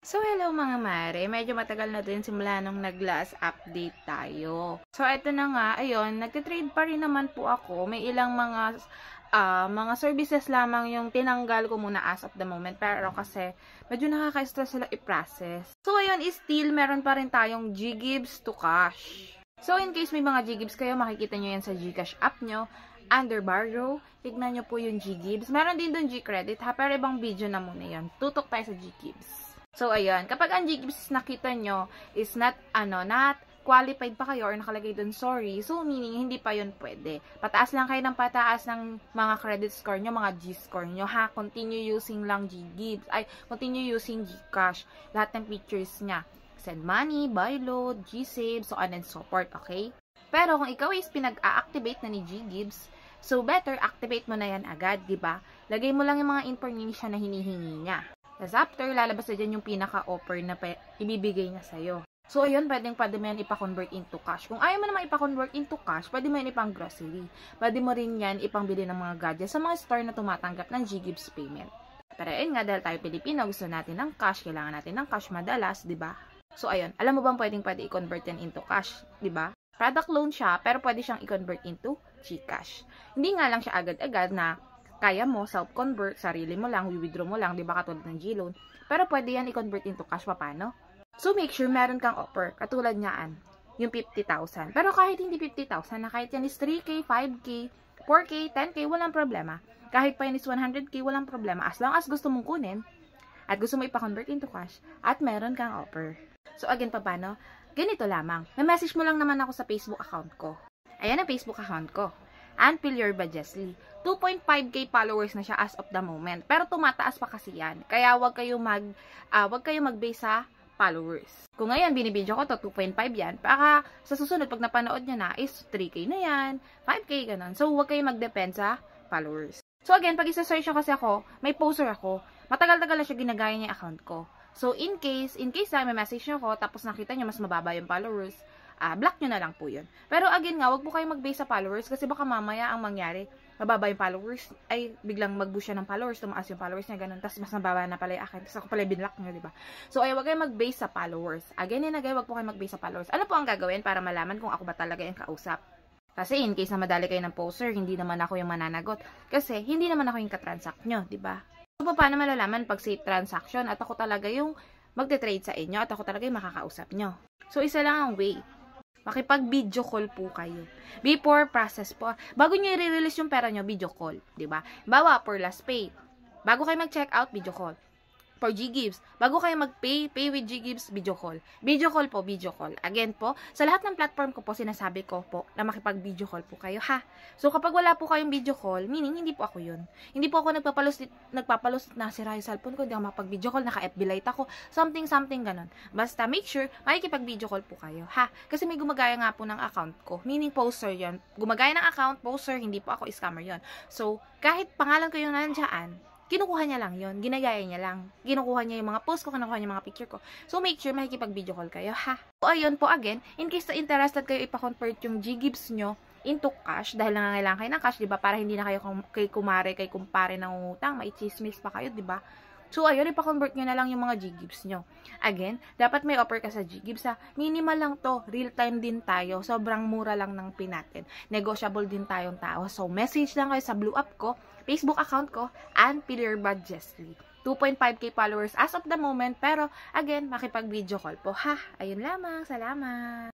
So, hello mga mare. Medyo matagal na din simula nung nag-last update tayo. So, eto na nga, ayun, nagtitrade pa rin naman po ako. May ilang mga services lamang yung tinanggal ko muna as of the moment. Pero kasi, medyo nakaka-stress sila i-process. So, ayun, still, meron pa rin tayong Ggibbs to cash. So, in case may mga Ggibbs kayo, makikita nyo yan sa Gcash app nyo. Under Borrow, tignan nyo po yung Ggibbs. Meron din doon Gcredit ha, pero ibang video na muna yun. Tutok tayo sa Ggibbs. So, ayun. Kapag ang Ggibbs nakita nyo is not qualified pa kayo or nakalagay dun sorry, so meaning hindi pa yun pwede. Pataas lang kayo ng pataas ng mga credit score nyo, mga G-score nyo ha. Continue using lang Ggibbs. Continue using Gcash. Lahat ng features niya. Send money, buy load, G-save, so on and so forth, okay? Pero kung ikaw is pinag-a-activate na ni Ggibbs, so better activate mo na yan agad, di ba? Lagay mo lang yung mga information na hinihingi niya. Tapos after, lalabas na dyan yung pinaka-offer na ibibigay niya sa'yo. So, ayun, pwede mo yan ipa-convert into cash. Kung ayaw mo naman ipa-convert into cash, pwede mo yan ipang-grocery. Pwede mo rin yan ipang-bili ng mga gadgets sa mga store na tumatanggap ng Ggibbs payment. Pero ayun nga, dahil tayo Pilipino, gusto natin ng cash, kailangan natin ng cash madalas, di ba? So, ayun, alam mo bang pwede i-convert yan into cash, di ba? Product loan siya, pero pwede siyang i-convert into Gcash. Hindi nga lang siya agad-agad na kaya mo, self-convert, sarili mo lang, withdraw mo lang, di ba katulad ng G-loan. Pero pwede yan i-convert into cash, paano? So, make sure meron kang offer, katulad niyaan, yung 50,000. Pero kahit hindi 50,000, na kahit yan is 3K, 5K, 4K, 10K, walang problema. Kahit pa yan is 100K, walang problema. As long as gusto mong kunin, at gusto mo ipa-convert into cash, at meron kang offer. So, again, paano? Ganito lamang. May message mo lang naman ako sa Facebook account ko. Ayan ang Facebook account ko. Anpilier Bajesli. 2.5k followers na siya as of the moment. Pero tumataas pa kasi yan. Kaya wag kayo mag-base sa followers. Kung ngayon binibidyo ko to 2.5 yan, baka sa susunod pag napanood niya na is 3k na yan, 5k ganun. So wag kayo mag-depend sa followers. So again, pag isa-search nyo kasi ako, may poster ako. Matagal-tagal na siya ginagaya niya yung account ko. So in case na may message nyo ko, tapos nakita nyo mas mababa yung followers, block nyo na lang po yun. Pero again nga, wag po kayo mag-base sa followers kasi baka mamaya ang mangyari, mababa yung followers, ay biglang mag-boost siya ng followers, tumaas yung followers niya, ganun, tapos mas mababa na pala yung akin, tapos ako pala binlock nyo, diba? So ay wag kayo mag-base sa followers. Again and again, wag po kayo mag-base sa followers. Ano po ang gagawin para malaman kung ako ba talaga yung kausap? Kasi in case na madali kayo ng poster, hindi naman ako yung mananagot. Kasi hindi naman ako yung katransact nyo, diba? So paano malalaman pag safe transaction at ako talaga yung magte-trade sa inyo at ako talaga yung makakausap nyo? So isa lang ang way. Makipag-video call po kayo. Before process po. Bago nyo i-release yung pera nyo, video call. Diba? Bawa, for last pay. Bago kayo mag-check out, video call. For Ggibbs. Bago kayo mag-pay with Ggibbs, video call. Video call po, video call. Again po, sa lahat ng platform ko po, sinasabi ko po na makipag-video call po kayo, ha? So, kapag wala po kayong video call, meaning, hindi po ako yun. Hindi po ako nagpapalos na sira yung cellphone ko, hindi ako makapag-video call, naka-FB light ako, something, ganon. Basta, make sure, makikipag-video call po kayo, ha? Kasi may gumagaya nga po ng account ko. Meaning, poster yun. Gumagaya ng account, poster, hindi po ako scammer yun. So, kahit pangalan ko yung nandiyan, kinukuha niya lang yun. Ginagaya niya lang. Kinukuha niya yung mga post ko, kinukuha niya yung mga picture ko. So, make sure makikipag-video call kayo, ha? So, ayun po, again, in case na interested kayo ipa-convert yung Ggibbs nyo into cash, dahil nangangailangan kayo ng cash, diba? Para hindi na kayo kay kumpare ng utang, maichismis pa kayo, diba? So, ayun, ipa-convert nyo na lang yung mga Ggibbs nyo. Again, dapat may offer ka sa Ggibbs, ha? Minimal lang to. Real time din tayo. Sobrang mura lang ng pin natin. Negotiable din tayong tao. So, message lang kayo sa blue app ko, Facebook account ko, Anpilier Bajesli. 2.5k followers as of the moment. Pero, again, makipag-video call po, ha? Ayun lamang. Salamat!